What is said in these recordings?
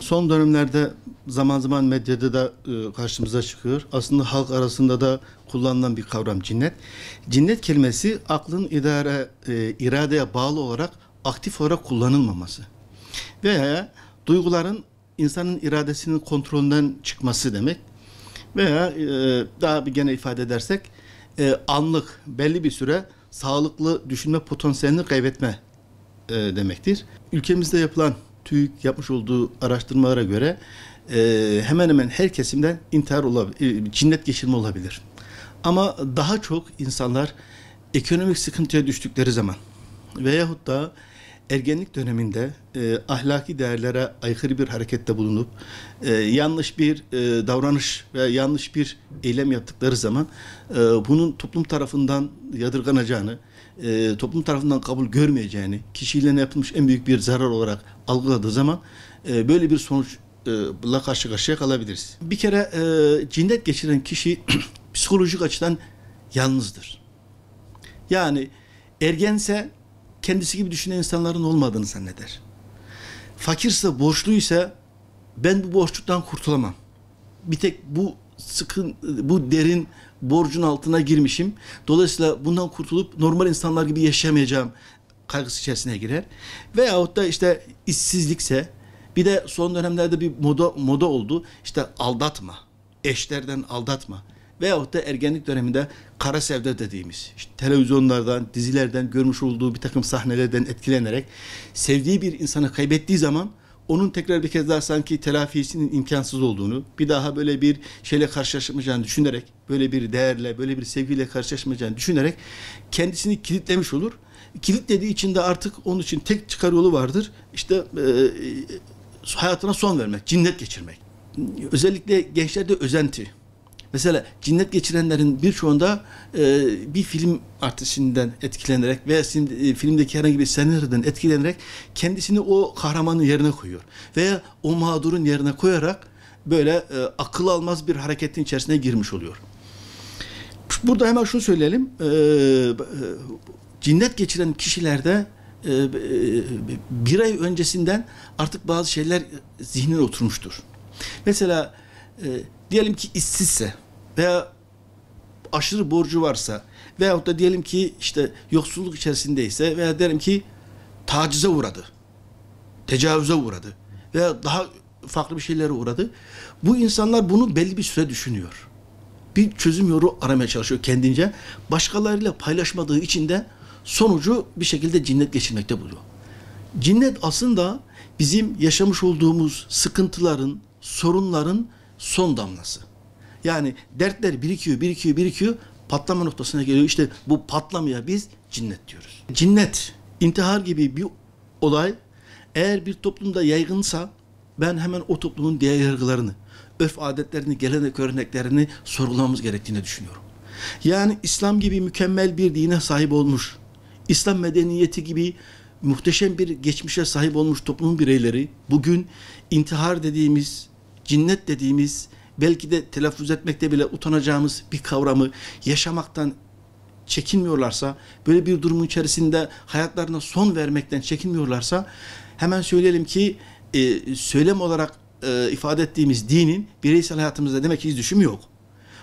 Son dönemlerde zaman zaman medyada da karşımıza çıkıyor. Aslında halk arasında da kullanılan bir kavram cinnet. Cinnet kelimesi aklın iradeye bağlı olarak aktif olarak kullanılmaması veya duyguların insanın iradesinin kontrolünden çıkması demek veya daha bir gene ifade edersek anlık belli bir süre sağlıklı düşünme potansiyelini kaybetme demektir. Ülkemizde yapılan TÜİK yapmış olduğu araştırmalara göre hemen hemen her kesimden intihar olabilir, cinnet geçirme olabilir. Ama daha çok insanlar ekonomik sıkıntıya düştükleri zaman veyahut da ergenlik döneminde ahlaki değerlere aykırı bir harekette bulunup yanlış bir davranış ve yanlış bir eylem yaptıkları zaman bunun toplum tarafından yadırganacağını, toplum tarafından kabul görmeyeceğini, kişiliğine yapılmış en büyük bir zarar olarak algıladığı zaman böyle bir sonuçla karşı karşıya kalabiliriz. Bir kere cinnet geçiren kişi psikolojik açıdan yalnızdır. Yani ergense kendisi gibi düşünen insanların olmadığını zanneder. Fakirse, borçluysa ben bu borçluktan kurtulamam. Bir tek bu derin borcun altına girmişim. Dolayısıyla bundan kurtulup normal insanlar gibi yaşayamayacağım kaygısı içerisine girer. Veyahut da işte işsizlikse, bir de son dönemlerde bir moda oldu. İşte aldatma, eşlerden aldatma. Veyahut da ergenlik döneminde kara sevda dediğimiz, işte televizyonlardan, dizilerden görmüş olduğu bir takım sahnelerden etkilenerek sevdiği bir insanı kaybettiği zaman onun tekrar bir kez daha sanki telafisinin imkansız olduğunu, bir daha böyle bir şeyle karşılaşmayacağını düşünerek, böyle bir değerle, böyle bir sevgiyle karşılaşmayacağını düşünerek kendisini kilitlemiş olur. Kilitlediği için de artık onun için tek çıkar yolu vardır. İşte hayatına son vermek, cinnet geçirmek. Özellikle gençlerde özenti. Mesela cinnet geçirenlerin birçoğunda bir film artistinden etkilenerek veya filmdeki herhangi bir senaryodan etkilenerek kendisini o kahramanın yerine koyuyor. Veya o mağdurun yerine koyarak böyle akıl almaz bir hareketin içerisine girmiş oluyor. Burada hemen şunu söyleyelim. Cinnet geçiren kişilerde bir ay öncesinden artık bazı şeyler zihnine oturmuştur. Mesela diyelim ki işsizse veya aşırı borcu varsa veyahut da diyelim ki işte yoksulluk içerisindeyse veya diyelim ki tacize uğradı, tecavüze uğradı veya daha farklı bir şeylere uğradı. Bu insanlar bunu belli bir süre düşünüyor. Bir çözüm yolu aramaya çalışıyor kendince. Başkalarıyla paylaşmadığı için de sonucu bir şekilde cinnet geçirmekte buluyor. Cinnet aslında bizim yaşamış olduğumuz sıkıntıların, sorunların son damlası. Yani dertler birikiyor, patlama noktasına geliyor. İşte bu patlamaya biz cinnet diyoruz. Cinnet, intihar gibi bir olay eğer bir toplumda yaygınsa ben hemen o toplumun diğer yargılarını, örf adetlerini, gelenek göreneklerini sorgulamamız gerektiğini düşünüyorum. Yani İslam gibi mükemmel bir dine sahip olmuş, İslam medeniyeti gibi muhteşem bir geçmişe sahip olmuş toplumun bireyleri bugün intihar dediğimiz, cinnet dediğimiz, belki de telaffuz etmekte bile utanacağımız bir kavramı yaşamaktan çekinmiyorlarsa, böyle bir durumun içerisinde hayatlarına son vermekten çekinmiyorlarsa, hemen söyleyelim ki söylem olarak ifade ettiğimiz dinin bireysel hayatımızda demek ki hiç düşümü yok.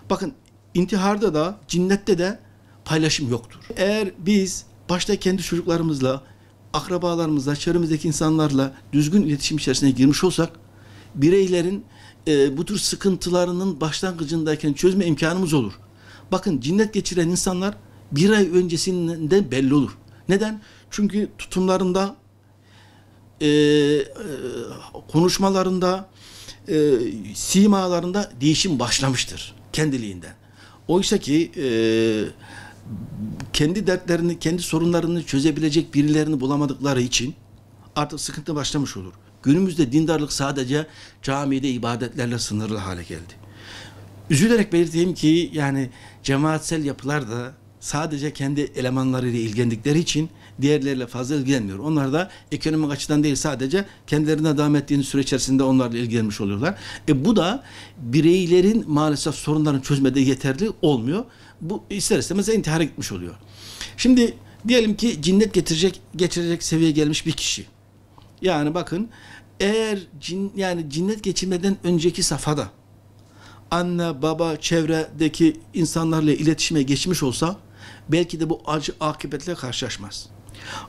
Bakın intiharda da, cinnette de paylaşım yoktur. Eğer biz başta kendi çocuklarımızla, akrabalarımızla, çevremizdeki insanlarla düzgün iletişim içerisine girmiş olsak, bireylerin bu tür sıkıntılarının başlangıcındayken çözme imkanımız olur. Bakın cinnet geçiren insanlar bir ay öncesinden belli olur. Neden? Çünkü tutumlarında, konuşmalarında, simalarında değişim başlamıştır kendiliğinden. Oysa ki kendi dertlerini, kendi sorunlarını çözebilecek birilerini bulamadıkları için artık sıkıntı başlamış olur. Günümüzde dindarlık sadece camide ibadetlerle sınırlı hale geldi. Üzülerek belirteyim ki yani cemaatsel yapılar da sadece kendi elemanlarıyla ilgilendikleri için diğerleriyle fazla ilgilenmiyor. Onlar da ekonomik açıdan değil, sadece kendilerine devam ettiğini süre içerisinde onlarla ilgilenmiş oluyorlar. Bu da bireylerin maalesef sorunlarını çözmede yeterli olmuyor. Bu ister istemez intihara gitmiş oluyor. Şimdi diyelim ki cinnet geçirecek seviyeye gelmiş bir kişi. Yani bakın eğer yani cinnet geçirmeden önceki safhada anne, baba, çevredeki insanlarla iletişime geçmiş olsa belki de bu acı akıbetle karşılaşmaz.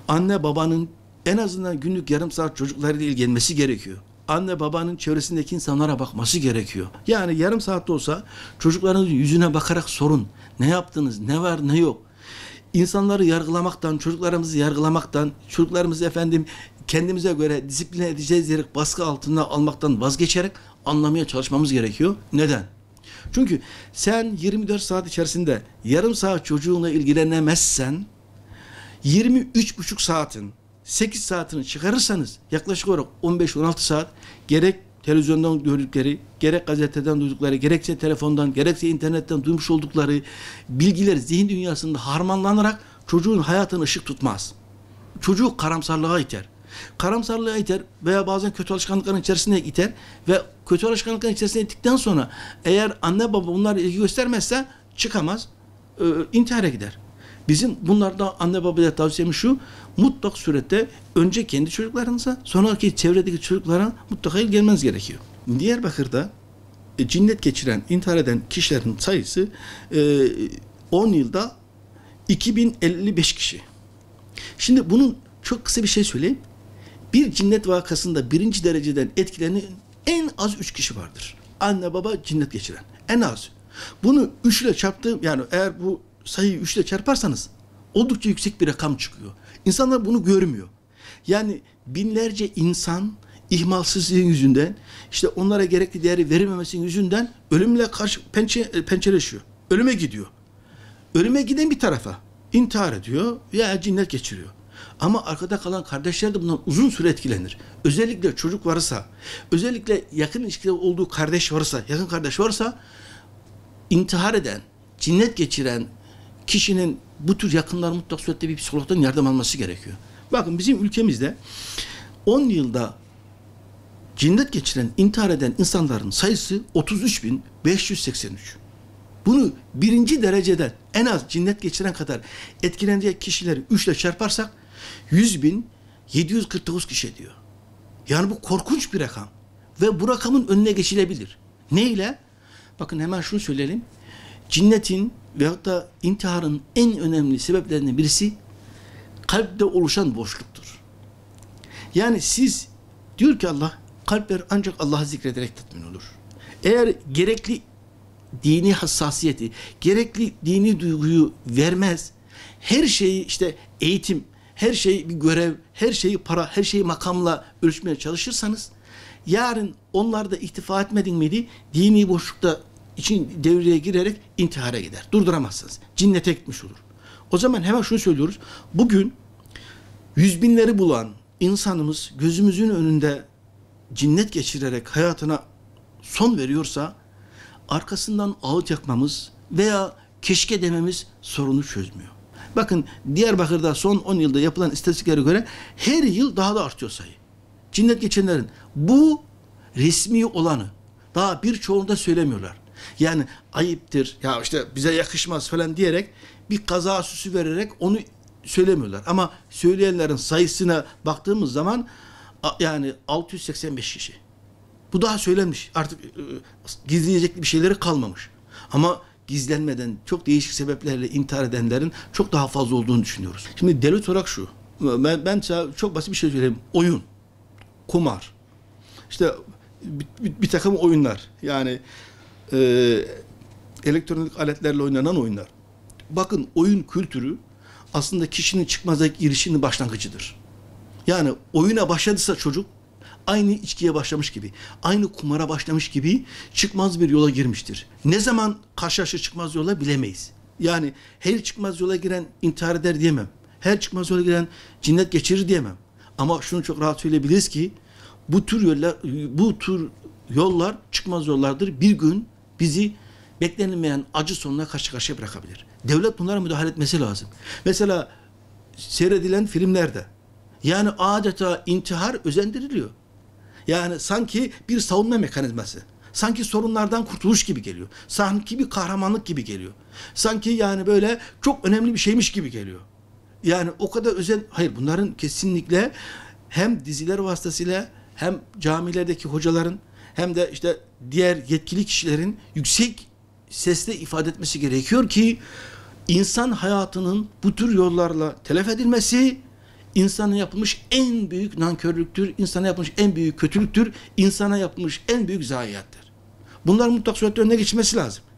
Anne babanın en azından günlük yarım saat çocuklarıyla ilgilenmesi gerekiyor. Anne babanın çevresindeki insanlara bakması gerekiyor. Yani yarım saatte olsa çocuklarınızın yüzüne bakarak sorun. Ne yaptınız, ne var, ne yok. İnsanları yargılamaktan, çocuklarımızı yargılamaktan, çocuklarımızı kendimize göre disipline edeceğiz diyerek baskı altına almaktan vazgeçerek anlamaya çalışmamız gerekiyor. Neden? Çünkü sen 24 saat içerisinde yarım saat çocuğunla ilgilenemezsen 23,5 saatin 8 saatini çıkarırsanız yaklaşık olarak 15-16 saat gerek televizyondan gördükleri, gerek gazeteden duydukları, gerekse telefondan, gerekse internetten duymuş oldukları bilgiler zihin dünyasında harmanlanarak çocuğun hayatına ışık tutmaz. Çocuğu karamsarlığa iter. Karamsarlığa iter veya bazen kötü alışkanlıkların içerisine iter ve kötü alışkanlıkların içerisine ittikten sonra eğer anne baba bunlara ilgi göstermezse çıkamaz, intihara gider. Bizim bunlarda anne babaya tavsiyemiz şu, mutlak surette önce kendi çocuklarınıza, sonraki çevredeki çocuklara mutlaka ilgilenmeniz gerekiyor. Diyarbakır'da cinnet geçiren, intihar eden kişilerin sayısı 10 yılda 2055 kişi. Şimdi bunun çok kısa bir şey söyleyeyim. Bir cinnet vakasında birinci dereceden etkilenen en az 3 kişi vardır. Anne baba cinnet geçiren. En az. Bunu 3 ile çarptığım, yani eğer bu sayıyı 3 ile çarparsanız oldukça yüksek bir rakam çıkıyor. İnsanlar bunu görmüyor. Yani binlerce insan ihmalsızlığın yüzünden, işte onlara gerekli değeri verilmemesinin yüzünden ölümle karşı pençeleşiyor. Ölüme gidiyor. Ölüme giden bir tarafa intihar ediyor veya cinnet geçiriyor. Ama arkada kalan kardeşler de bundan uzun süre etkilenir. Özellikle çocuk varsa, özellikle yakın ilişkide olduğu kardeş varsa, yakın kardeş varsa intihar eden, cinnet geçiren kişinin bu tür yakınlar mutlak surette bir psikologdan yardım alması gerekiyor. Bakın bizim ülkemizde 10 yılda cinnet geçiren, intihar eden insanların sayısı 33.583. Bunu birinci dereceden en az cinnet geçiren kadar etkilenecek kişileri 3 ile çarparsak 100.749 kişi ediyor. Yani bu korkunç bir rakam. Ve bu rakamın önüne geçilebilir. Ne ile? Bakın hemen şunu söyleyelim. Cinnetin veyahut da intiharın en önemli sebeplerinden birisi kalpte oluşan boşluktur. Yani siz, diyor ki Allah, kalpler ancak Allah'ı zikrederek tatmin olur. Eğer gerekli dini hassasiyeti, gerekli dini duyguyu vermez, her şeyi işte eğitim, her şeyi bir görev, her şeyi para, her şeyi makamla ölçmeye çalışırsanız, yarın onlarda iktifa etmedin miydi, dini boşlukta için devreye girerek intihara gider. Durduramazsınız. Cinnete gitmiş olur. O zaman hemen şunu söylüyoruz. Bugün 100.000'leri bulan insanımız gözümüzün önünde cinnet geçirerek hayatına son veriyorsa arkasından ağıt yakmamız veya keşke dememiz sorunu çözmüyor. Bakın Diyarbakır'da son 10 yılda yapılan istatistiklere göre her yıl daha da artıyor sayı. Cinnet geçirenlerin bu resmi olanı daha birçoğunda söylemiyorlar. Yani ayıptır, ya işte bize yakışmaz falan diyerek bir kaza süsü vererek onu söylemiyorlar. Ama söyleyenlerin sayısına baktığımız zaman yani 685 kişi. Bu daha söylenmiş. Artık gizleyecek bir şeyleri kalmamış. Ama gizlenmeden çok değişik sebeplerle intihar edenlerin çok daha fazla olduğunu düşünüyoruz. Şimdi devlet olarak şu. Ben çok basit bir şey söyleyeyim. Oyun, kumar, işte bir takım oyunlar. Yani elektronik aletlerle oynanan oyunlar. Bakın oyun kültürü aslında kişinin çıkmaza girişinin başlangıcıdır. Yani oyuna başladıysa çocuk aynı içkiye başlamış gibi, aynı kumara başlamış gibi çıkmaz bir yola girmiştir. Ne zaman karşılaşır çıkmaz yola bilemeyiz. Yani her çıkmaz yola giren intihar eder diyemem. Her çıkmaz yola giren cinnet geçirir diyemem. Ama şunu çok rahat söyleyebiliriz ki bu tür yollar çıkmaz yollardır. Bir gün bizi beklenmeyen acı sonuna karşı karşıya bırakabilir. Devlet bunlara müdahale etmesi lazım. Mesela seyredilen filmlerde yani adeta intihar özendiriliyor. Yani sanki bir savunma mekanizması. Sanki sorunlardan kurtuluş gibi geliyor. Sanki bir kahramanlık gibi geliyor. Sanki yani böyle çok önemli bir şeymiş gibi geliyor. Yani o kadar hayır, bunların kesinlikle hem diziler vasıtasıyla hem camilerdeki hocaların hem de işte diğer yetkili kişilerin yüksek sesle ifade etmesi gerekiyor ki insan hayatının bu tür yollarla telef edilmesi insana yapılmış en büyük nankörlüktür, insana yapılmış en büyük kötülüktür, insana yapılmış en büyük zayiattır. Bunlar mutlak surette önüne geçmesi lazım.